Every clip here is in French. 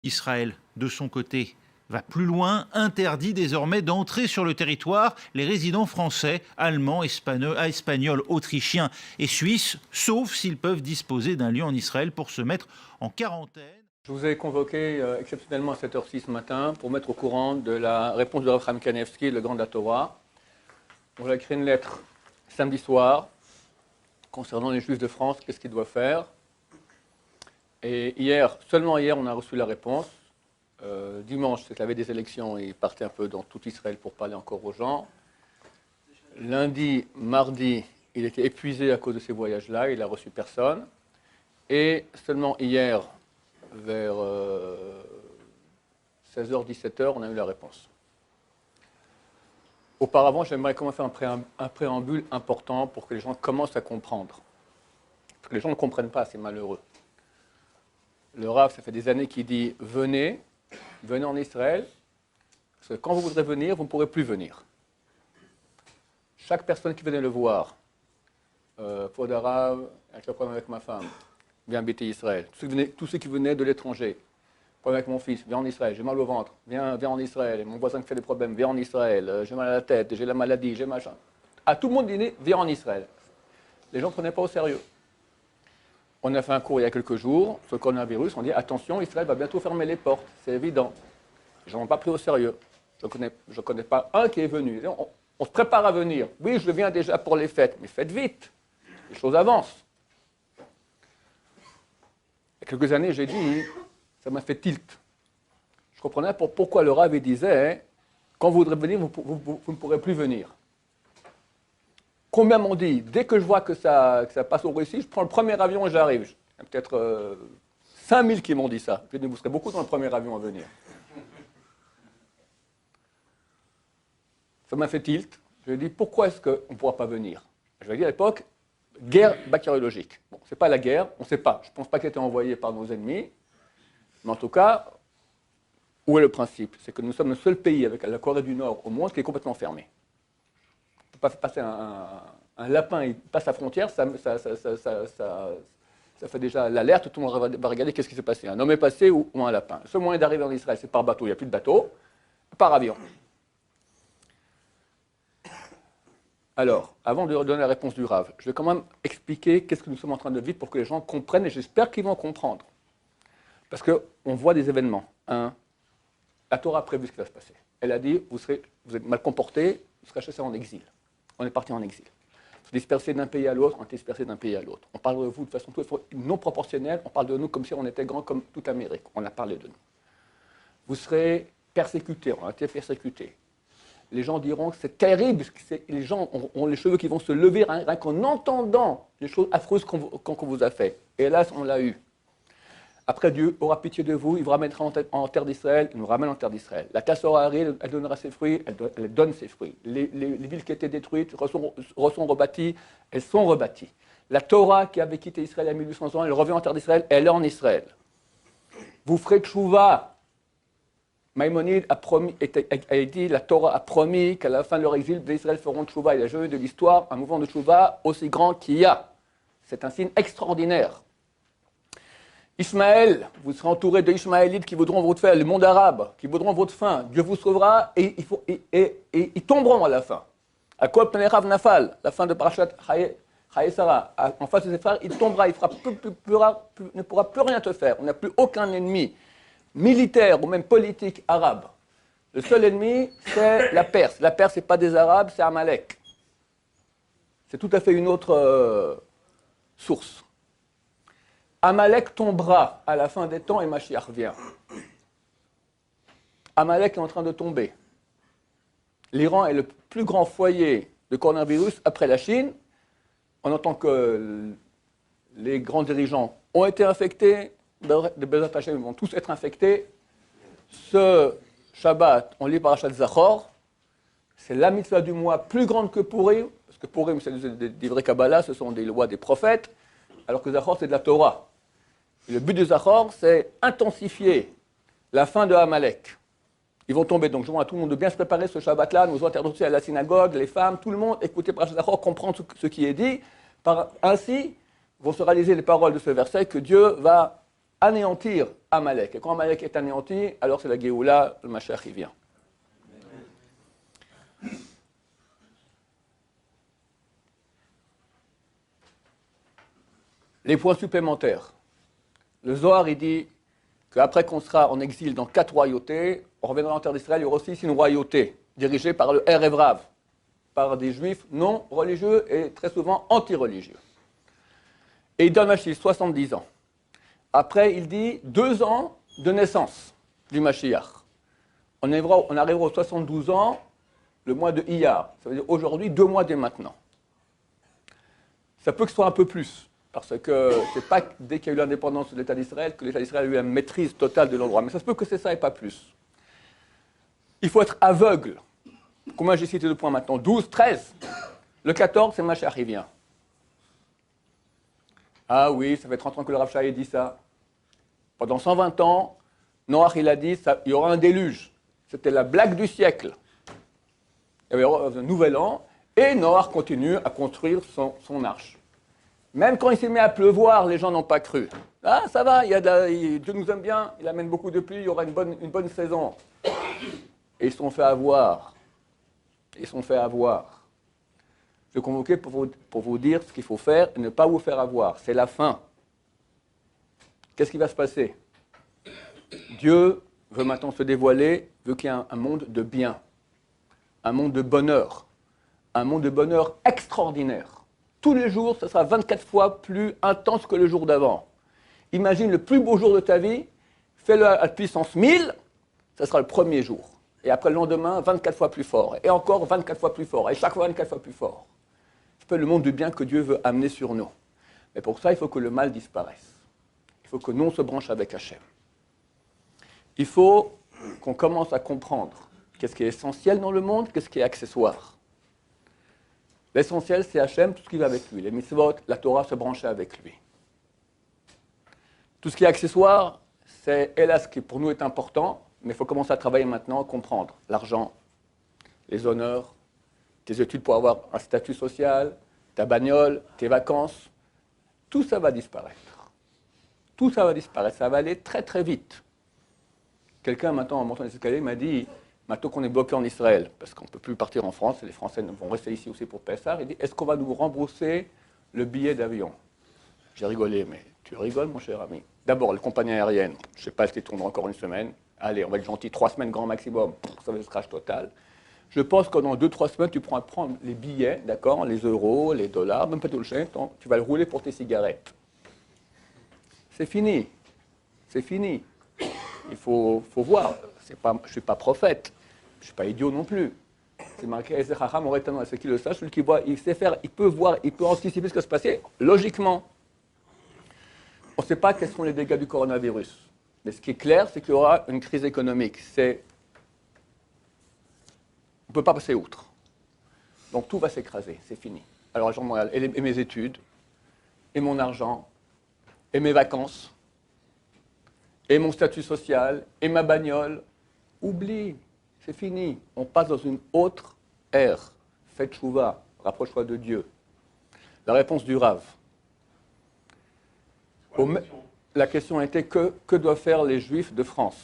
Israël, de son côté, va plus loin, interdit désormais d'entrer sur le territoire les résidents français, allemands, espagnols, autrichiens et suisses, sauf s'ils peuvent disposer d'un lieu en Israël pour se mettre en quarantaine. Je vous ai convoqué exceptionnellement à 7h06 ce matin pour mettre au courant de la réponse de Rav Chaim Kanievski, le grand de la Torah. On a écrit une lettre samedi soir concernant les Juifs de France, qu'est-ce qu'ils doivent faire. Et seulement hier, on a reçu la réponse. Dimanche, c'est la veille des élections, il partait un peu dans tout Israël pour parler encore aux gens. Lundi, mardi, il était épuisé à cause de ces voyages-là, il n'a reçu personne. Et seulement hier, vers 16h, 17h, on a eu la réponse. Auparavant, j'aimerais quand même faire un préambule important pour que les gens commencent à comprendre. Parce que les gens ne comprennent pas, c'est malheureux. Le Rav, ça fait des années qu'il dit « Venez en Israël, parce que quand vous voudrez venir, vous ne pourrez plus venir. » Chaque personne qui venait le voir, Fod Arav, avec le problème avec ma femme, viens habiter Israël. Tous ceux qui venaient de l'étranger, problème avec mon fils, viens en Israël, j'ai mal au ventre, viens en Israël. Et mon voisin qui fait des problèmes, viens en Israël, j'ai mal à la tête, j'ai la maladie, j'ai machin. À tout le monde dit, viens en Israël. Les gens ne prenaient pas au sérieux. On a fait un cours il y a quelques jours sur le coronavirus, on dit, attention, Israël va bientôt fermer les portes, c'est évident. Les gens n'ont pas pris au sérieux. Je ne connais pas un qui est venu. On se prépare à venir. Oui, je viens déjà pour les fêtes, mais faites vite, les choses avancent. Il y a quelques années, j'ai dit, ça m'a fait tilt. Je comprenais pourquoi le Rav disait, quand vous voudrez venir, vous ne pourrez plus venir. Combien m'ont dit, dès que je vois que ça passe au Russie, je prends le premier avion et j'arrive. Il y a peut-être 5000 qui m'ont dit ça. Je dis, vous serez beaucoup dans le premier avion à venir. Ça m'a fait tilt. Je lui ai dit, pourquoi est-ce qu'on ne pourra pas venir? Je lui ai dit à l'époque, guerre bactériologique. Bon, ce n'est pas la guerre, on ne sait pas. Je ne pense pas qu'elle ait été envoyée par nos ennemis. Mais en tout cas, où est le principe? C'est que nous sommes le seul pays avec la Corée du Nord au monde qui est complètement fermé. On ne peut pas passer un lapin, il passe la frontière, ça fait déjà l'alerte, tout le monde va regarder qu'est-ce qui s'est passé. Un homme est passé ou un lapin. Le seul moyen d'arriver en Israël, c'est par bateau, il n'y a plus de bateau, par avion. Alors, avant de donner la réponse du Rav, je vais quand même expliquer qu'est-ce que nous sommes en train de vivre pour que les gens comprennent, et j'espère qu'ils vont comprendre. Parce qu'on voit des événements. La Torah a prévu ce qui va se passer. Elle a dit, vous êtes mal comportés, vous serez chassés en exil. On est parti en exil. Vous êtes dispersés d'un pays à l'autre, on est dispersés d'un pays à l'autre. On parle de vous de façon non proportionnelle, on parle de nous comme si on était grand comme toute l'Amérique. On a parlé de nous. Vous serez persécutés, on a été persécutés. Les gens diront que c'est terrible, les gens ont les cheveux qui vont se lever rien qu'en entendant les choses affreuses qu'on vous a fait. Et hélas, on l'a eu. Après, Dieu aura pitié de vous, il vous ramènera en terre d'Israël, il nous ramène en terre d'Israël. La Tassora arrive, elle donnera ses fruits, elle donne ses fruits. Les villes qui étaient détruites sont rebâties, elles sont rebâties. La Torah qui avait quitté Israël il y a 1800 ans, elle revient en terre d'Israël, elle est en Israël. Vous ferez tchouva. Maïmonide a dit, la Torah a promis qu'à la fin de leur exil, les Israël feront tchouva. Il a jamais eu de l'histoire un mouvement de tchouva aussi grand qu'il y a. C'est un signe extraordinaire. Ismaël, vous serez entouré d'Ismaélites qui voudront votre fin, le monde arabe, qui voudront votre fin. Dieu vous sauvera et ils tomberont à la fin. À Kol Pnei-Rav Nafal, la fin de Parashat Chayei-Sarah, en face de ses frères, il tombera, ne pourra plus rien te faire. On n'a plus aucun ennemi militaire ou même politique arabe. Le seul ennemi, c'est la Perse. La Perse, ce n'est pas des Arabes, c'est Amalek. C'est tout à fait une autre source. Amalek tombera à la fin des temps et Mashiach vient. Amalek est en train de tomber. L'Iran est le plus grand foyer de coronavirus après la Chine. On entend que les grands dirigeants ont été infectés, les Bezat Hashem vont tous être infectés. Ce Shabbat, on lit Parashat Zachor. C'est la mitzvah du mois plus grande que Purim, parce que Purim, c'est des vrais Kabbalah, ce sont des lois des prophètes, alors que Zachor, c'est de la Torah. Et le but de Zachor, c'est intensifier la fin de Amalek. Ils vont tomber. Donc, je demande à tout le monde de bien se préparer ce Shabbat-là. Nous allons aussi à la synagogue, les femmes, tout le monde, écouter Parashat Zachor, comprendre ce qui est dit. Ainsi, vont se réaliser les paroles de ce verset que Dieu va anéantir Amalek. Et quand Amalek est anéanti, alors c'est la Géoula, le Mashiach qui vient. Les points supplémentaires. Le Zohar, il dit qu'après qu'on sera en exil dans 4 royautés, on reviendra en terre d'Israël, il y aura aussi une royauté dirigée par le Erev Rav, par des juifs non religieux et très souvent anti-religieux. Et il donne Mashiach 70 ans. Après, il dit 2 ans de naissance du Mashiach. On arrivera aux 72 ans, le mois de Iyar. Ça veut dire aujourd'hui, 2 mois dès maintenant. Ça peut que ce soit un peu plus, parce que ce n'est pas dès qu'il y a eu l'indépendance de l'État d'Israël que l'État d'Israël a eu la maîtrise totale de l'endroit. Mais ça se peut que c'est ça et pas plus. Il faut être aveugle. Combien j'ai cité de points maintenant? 12, 13. Le 14, c'est Mashiach qui vient. Ah oui, ça fait 30 ans que le Rav Shai dit ça. Pendant 120 ans, Noach, il a dit il y aura un déluge. C'était la blague du siècle. Il y avait un nouvel an, et Noach continue à construire son arche. Même quand il s'est mis à pleuvoir, les gens n'ont pas cru. Ah, ça va, Dieu nous aime bien, il amène beaucoup de pluie, il y aura une bonne saison. Et ils se sont fait avoir. Ils se sont fait avoir. Je suis convoqué pour vous dire ce qu'il faut faire et ne pas vous faire avoir. C'est la fin. Qu'est-ce qui va se passer? Dieu veut maintenant se dévoiler, veut qu'il y ait un monde de bien, un monde de bonheur extraordinaire. Tous les jours, ce sera 24 fois plus intense que le jour d'avant. Imagine le plus beau jour de ta vie, fais-le à puissance 1000, ce sera le premier jour. Et après le lendemain, 24 fois plus fort. Et encore 24 fois plus fort. Et chaque fois 24 fois plus fort. C'est le monde du bien que Dieu veut amener sur nous. Mais pour ça, il faut que le mal disparaisse. Il faut que nous, on se branche avec Hachem. Il faut qu'on commence à comprendre qu'est-ce qui est essentiel dans le monde, qu'est-ce qui est accessoire. L'essentiel, c'est Hachem, tout ce qui va avec lui. Les mitzvot, la Torah, se brancher avec lui. Tout ce qui est accessoire, c'est hélas ce qui pour nous est important, mais il faut commencer à travailler maintenant, à comprendre l'argent, les honneurs, tes études pour avoir un statut social, ta bagnole, tes vacances. Tout ça va disparaître. Tout ça va disparaître. Ça va aller très très vite. Quelqu'un maintenant en montant les escaliers m'a dit, maintenant qu'on est bloqué en Israël, parce qu'on ne peut plus partir en France, et les Français vont rester ici aussi pour Pessah, il dit, est-ce qu'on va nous rembourser le billet d'avion? J'ai rigolé, mais tu rigoles mon cher ami. D'abord, les compagnies aériennes, je ne sais pas si tu tourneras encore une semaine. Allez, on va être gentil, 3 semaines grand maximum, ça va être crash total. Je pense que dans 2-3 semaines, tu pourras prendre les billets, d'accord, les euros, les dollars, même pas tout le chèque, tu vas le rouler pour tes cigarettes. C'est fini. C'est fini. Il faut voir. Je ne suis pas prophète. Je ne suis pas idiot non plus. C'est marqué, c'est qui le sache, celui qui voit, il sait faire, il peut voir, il peut anticiper ce qui va se passer, logiquement. On ne sait pas quels sont les dégâts du coronavirus. Mais ce qui est clair, c'est qu'il y aura une crise économique. On ne peut pas passer outre. Donc tout va s'écraser, c'est fini. Alors, et mes études, et mon argent, et mes vacances, et mon statut social, et ma bagnole, oublie, c'est fini. On passe dans une autre ère. Fais tchouva, rapproche-toi de Dieu. La réponse du Rav. La question était que doivent faire les Juifs de France?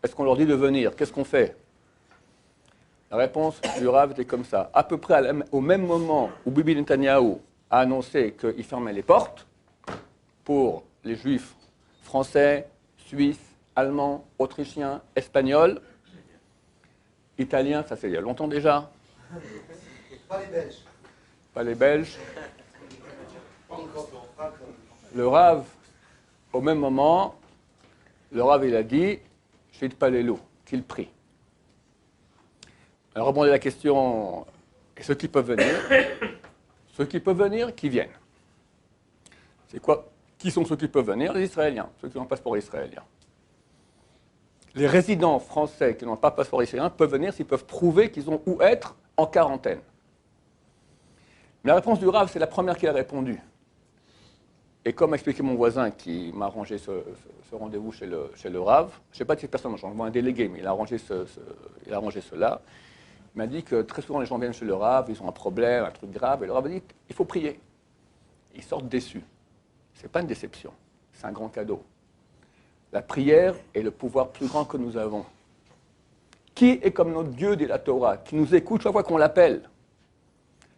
Est-ce qu'on leur dit de venir? Qu'est-ce qu'on fait? La réponse du Rav était comme ça. À peu près au même moment où Bibi Netanyahu a annoncé qu'il fermait les portes pour les Juifs français, suisses, allemands, autrichiens, espagnols, italiens, ça c'est il y a longtemps déjà. Pas les Belges. Pas les Belges. Le Rav, au même moment, le Rav il a dit, Shit Palelou, qu'il prie. Alors répondez à la question, et ceux qui peuvent venir? Ceux qui peuvent venir, qui viennent. C'est quoi? Qui sont ceux qui peuvent venir? Les Israéliens, ceux qui ont un passeport israélien. Les résidents français qui n'ont pas de passeport israélien peuvent venir s'ils peuvent prouver qu'ils ont où être en quarantaine. Mais la réponse du Rav, c'est la première qui a répondu. Et comme a expliqué mon voisin qui m'a arrangé ce rendez-vous chez le Rav, je ne sais pas si personne, j'envoie un délégué, mais il a arrangé cela. Il m'a dit que très souvent les gens viennent chez le Rav, ils ont un problème, un truc grave, et le Rav a dit il faut prier. Ils sortent déçus. Ce n'est pas une déception, c'est un grand cadeau. La prière est le pouvoir plus grand que nous avons. Qui est comme notre Dieu, dit la Torah, qui nous écoute chaque fois qu'on l'appelle?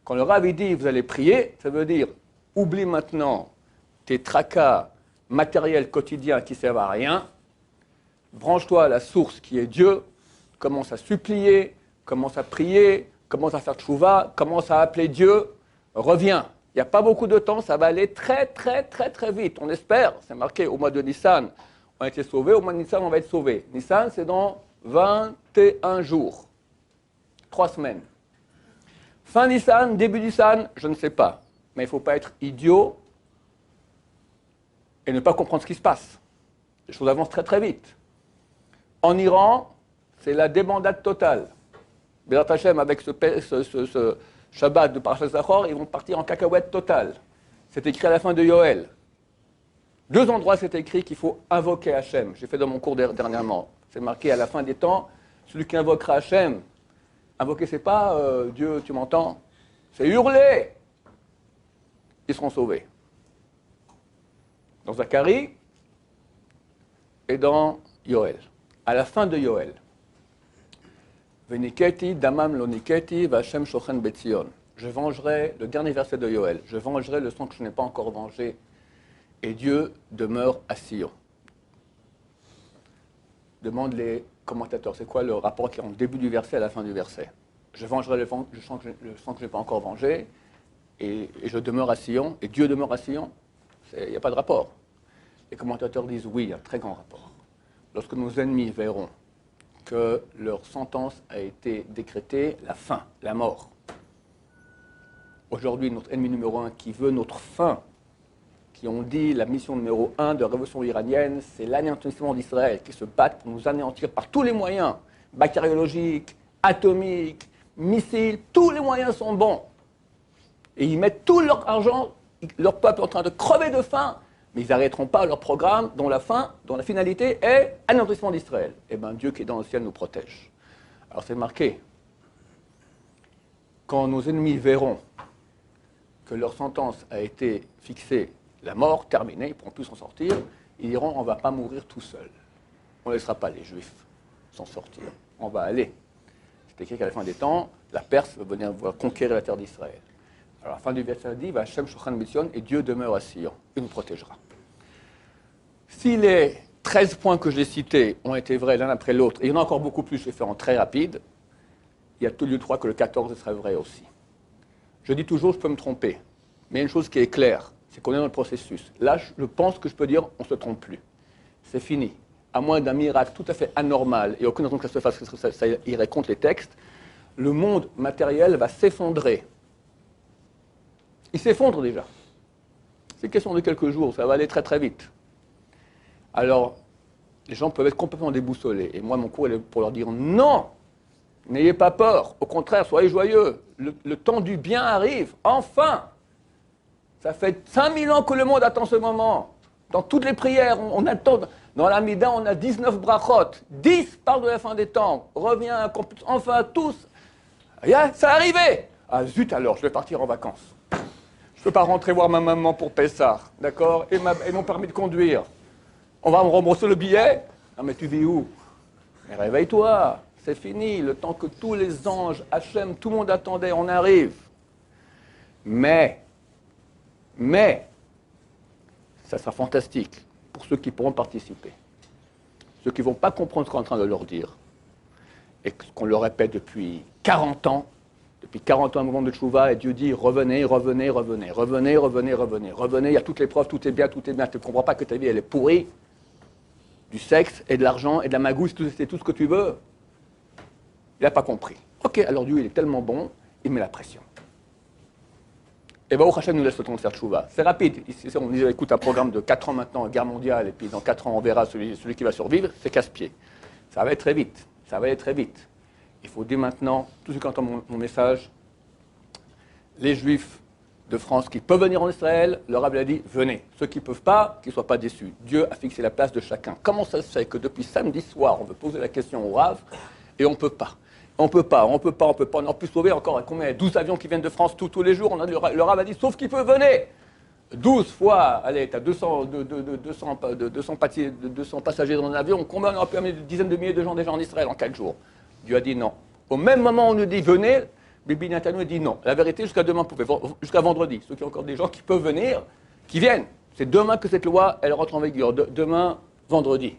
Quand le Rav dit, vous allez prier, ça veut dire, oublie maintenant tes tracas matériels quotidiens qui ne servent à rien, branche-toi à la source qui est Dieu, commence à supplier, commence à prier, commence à faire tchouva, commence à appeler Dieu, reviens. Il n'y a pas beaucoup de temps, ça va aller très, très, très, très vite. On espère, c'est marqué au mois de Nissan, on a été sauvés, au mois de Nissan, on va être sauvés. Nissan, c'est dans 21 jours, 3 semaines. Fin Nissan, début Nissan, je ne sais pas. Mais il ne faut pas être idiot et ne pas comprendre ce qui se passe. Les choses avancent très, très vite. En Iran, c'est la débandade totale. Bézat Hashem, avec ce Shabbat de Parashat Zachor, ils vont partir en cacahuète totale. C'est écrit à la fin de Yoël. 2 endroits, c'est écrit qu'il faut invoquer Hashem. J'ai fait dans mon cours dernièrement. C'est marqué à la fin des temps, celui qui invoquera Hashem. Invoquer, c'est pas Dieu, tu m'entends? C'est hurler. Ils seront sauvés. Dans Zacharie et dans Yoël. À la fin de Yoël. Veniketi, damam loniketi, vachem shochen betzion. Je vengerai, le dernier verset de Yoël, je vengerai le sang que je n'ai pas encore vengé, et Dieu demeure à Sion. Demande les commentateurs, c'est quoi le rapport qui est en début du verset à la fin du verset? Je vengerai le sang que je n'ai pas encore vengé, et je demeure à Sion, et Dieu demeure à Sion. Il n'y a pas de rapport. Les commentateurs disent oui, il y a un très grand rapport. Lorsque nos ennemis verront que leur sentence a été décrétée, la fin, la mort. Aujourd'hui, notre ennemi numéro 1 qui veut notre fin, qui ont dit la mission numéro 1 de la révolution iranienne, c'est l'anéantissement d'Israël, qui se battent pour nous anéantir par tous les moyens, bactériologiques, atomiques, missiles, tous les moyens sont bons. Et ils mettent tout leur argent, leur peuple est en train de crever de faim, mais ils n'arrêteront pas leur programme dont la finalité est anéantissement d'Israël. Eh bien, Dieu qui est dans le ciel nous protège. Alors c'est marqué, quand nos ennemis verront que leur sentence a été fixée, la mort terminée, ils ne pourront plus s'en sortir, ils diront on ne va pas mourir tout seul. On ne laissera pas les Juifs s'en sortir. On va aller. C'est écrit qu'à la fin des temps, la Perse va venir conquérir la terre d'Israël. Alors, à la fin du verset dit, Vachem Shochan Betzion, et Dieu demeure à Sion, il nous protégera. Si les 13 points que j'ai cités ont été vrais l'un après l'autre, et il y en a encore beaucoup plus, je vais faire en très rapide, il y a tout lieu de croire que le 14 serait vrai aussi. Je dis toujours, je peux me tromper, mais il y a une chose qui est claire, c'est qu'on est dans le processus. Là, je pense que je peux dire, on ne se trompe plus. C'est fini. À moins d'un miracle tout à fait anormal, et aucune raison que ça se fasse, parce que ça irait contre les textes, le monde matériel va s'effondrer. Il s'effondre déjà. C'est question de quelques jours, ça va aller très très vite. Alors, les gens peuvent être complètement déboussolés. Et moi, mon cours est pour leur dire non, n'ayez pas peur. Au contraire, soyez joyeux. Le temps du bien arrive, enfin. Ça fait 5000 ans que le monde attend ce moment. Dans toutes les prières, on attend. Dans l'Amida, on a 19 brachot. 10 parlent de la fin des temps. Reviens, enfin tous. C'est arrivé. Ah zut alors, je vais partir en vacances. Je ne peux pas rentrer voir ma maman pour Pessah, d'accord? Et mon permis de conduire. On va me rembourser le billet? Non mais tu vis où? Mais réveille-toi, c'est fini. Le temps que tous les anges, Hachem, tout le monde attendait, on arrive. Mais, ça sera fantastique pour ceux qui pourront participer. Ceux qui ne vont pas comprendre ce qu'on est en train de leur dire. Et qu'on leur répète depuis 40 ans. Depuis 40 ans, un mouvement de tchouva, et Dieu dit revenez, revenez, revenez, revenez, revenez, revenez, revenez, il y a toutes les preuves, tout est bien, tu ne comprends pas que ta vie elle est pourrie. Du sexe et de l'argent et de la magouille, c'est tout ce que tu veux. Il n'a pas compris. Ok, alors Dieu il est tellement bon, il met la pression. Et Baruch Hashem nous laisse le temps de faire tchouva. C'est rapide. Ici, on dit écoute, un programme de 4 ans maintenant, guerre mondiale, et puis dans 4 ans on verra celui qui va survivre, c'est casse-pied. Ça va être très vite, ça va aller très vite. Il faut dès maintenant, tous ceux qui entendent mon message, les Juifs de France qui peuvent venir en Israël, le Rav a dit, venez. Ceux qui ne peuvent pas, qu'ils ne soient pas déçus. Dieu a fixé la place de chacun. Comment ça se fait que depuis samedi soir, on veut poser la question au Rav et on ne peut pas? On ne peut pas. On a pu sauver encore combien? 12 avions qui viennent de France tous les jours. Le Rav a dit, sauf qu'il peut venir. 12 fois, allez, tu as 200 passagers dans un avion, combien on aurait pu amener des dizaines de milliers de gens déjà en Israël en 4 jours? Dieu a dit non. Au même moment, on nous dit venez, Bibi Netanyahu dit non. La vérité, jusqu'à demain, jusqu'à vendredi, ceux qui ont encore des gens qui peuvent venir, qui viennent. C'est demain que cette loi, elle rentre en vigueur, demain, vendredi.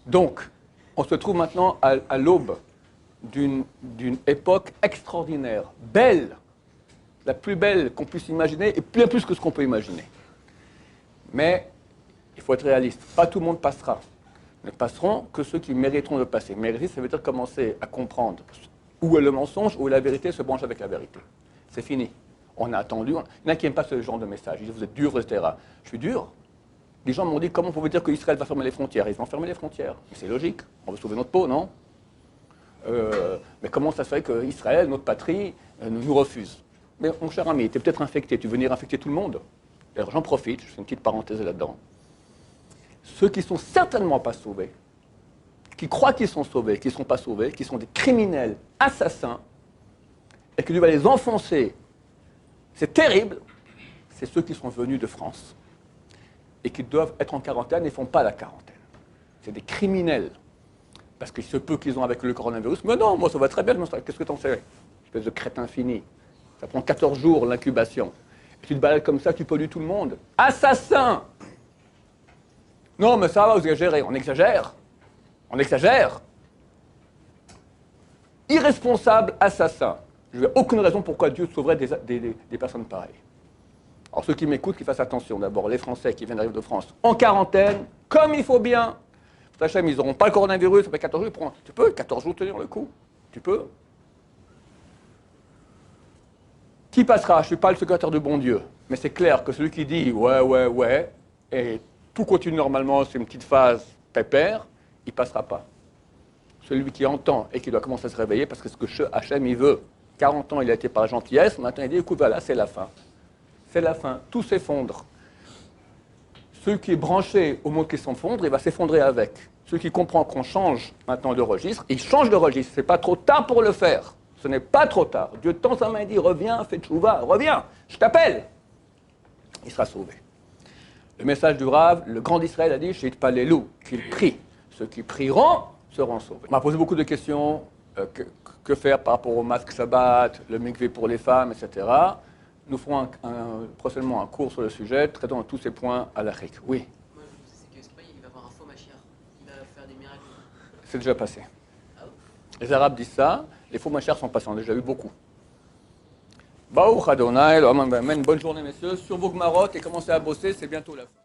Donc, on se trouve maintenant à l'aube d'une époque extraordinaire, belle, la plus belle qu'on puisse imaginer, et bien plus que ce qu'on peut imaginer. Mais il faut être réaliste, pas tout le monde passera. Ne passeront que ceux qui mériteront de passer. Mériter, ça veut dire commencer à comprendre où est le mensonge, où est la vérité, se branche avec la vérité. C'est fini. On a attendu. Il y en a qui n'aiment pas ce genre de message. Ils disent vous êtes dur, etc. Je suis dur. Les gens m'ont dit comment vous pouvez dire qu'Israël va fermer les frontières? Ils vont fermer les frontières. Mais c'est logique. On veut sauver notre peau, non? Mais comment ça se fait qu'Israël, notre patrie, nous refuse? Mais mon cher ami, tu es peut-être infecté. Tu veux venir infecter tout le monde? Alors j'en profite, je fais une petite parenthèse là-dedans. Ceux qui ne sont certainement pas sauvés, qui croient qu'ils sont sauvés, qui ne sont pas sauvés, qui sont des criminels, assassins, et que Dieu va les enfoncer, c'est terrible, c'est ceux qui sont venus de France et qui doivent être en quarantaine et ne font pas la quarantaine. C'est des criminels. Parce qu'il se peut qu'ils ont avec le coronavirus. Mais non, moi ça va très bien, qu'est-ce que t'en sais? Espèce de crétin fini. Ça prend 14 jours l'incubation. Tu te balades comme ça, tu pollues tout le monde. Assassin! Non, mais ça va, vous exagérez. On exagère. On exagère. Irresponsable, assassin. Je n'ai aucune raison pourquoi Dieu sauverait des personnes pareilles. Alors ceux qui m'écoutent, qu'ils fassent attention. D'abord, les Français qui viennent d'arriver de France, en quarantaine, comme il faut bien. Ils n'auront pas le coronavirus, ça fait 14 jours. Tu peux 14 jours tenir le coup. Tu peux. Qui passera? Je ne suis pas le secrétaire de bon Dieu. Mais c'est clair que celui qui dit ouais, et tout continue normalement, c'est une petite phase pépère, il ne passera pas. Celui qui entend et qui doit commencer à se réveiller, parce que ce que Hachem, il veut. 40 ans, il a été par la gentillesse, maintenant il dit, écoute, voilà, c'est la fin. C'est la fin, tout s'effondre. Celui qui est branché au monde qui s'effondre, il va s'effondrer avec. Celui qui comprend qu'on change maintenant de registre, il change de registre. Ce n'est pas trop tard pour le faire. Ce n'est pas trop tard. Dieu tend sa main et dit, reviens, fais tchouva, reviens, je t'appelle. Il sera sauvé. Le message du Rav, le grand d'Israël a dit, Shit Palelu, qu'il prie. Ceux qui prieront seront sauvés. On m'a posé beaucoup de questions. Que faire par rapport au masque Shabbat, le mikvé pour les femmes, etc. Nous ferons prochainement un cours sur le sujet, traitant de tous ces points à la RIC. Oui. Moi, je sais qu'Espagne, il va avoir un faux Mashiach. Il va faire des miracles. C'est déjà passé. Ah oui. Les Arabes disent ça, les faux Mashiach sont passés, on a déjà eu beaucoup. Baruch Adonai, bonne journée messieurs, sur vos gmarottes et commencez à bosser, c'est bientôt la fin.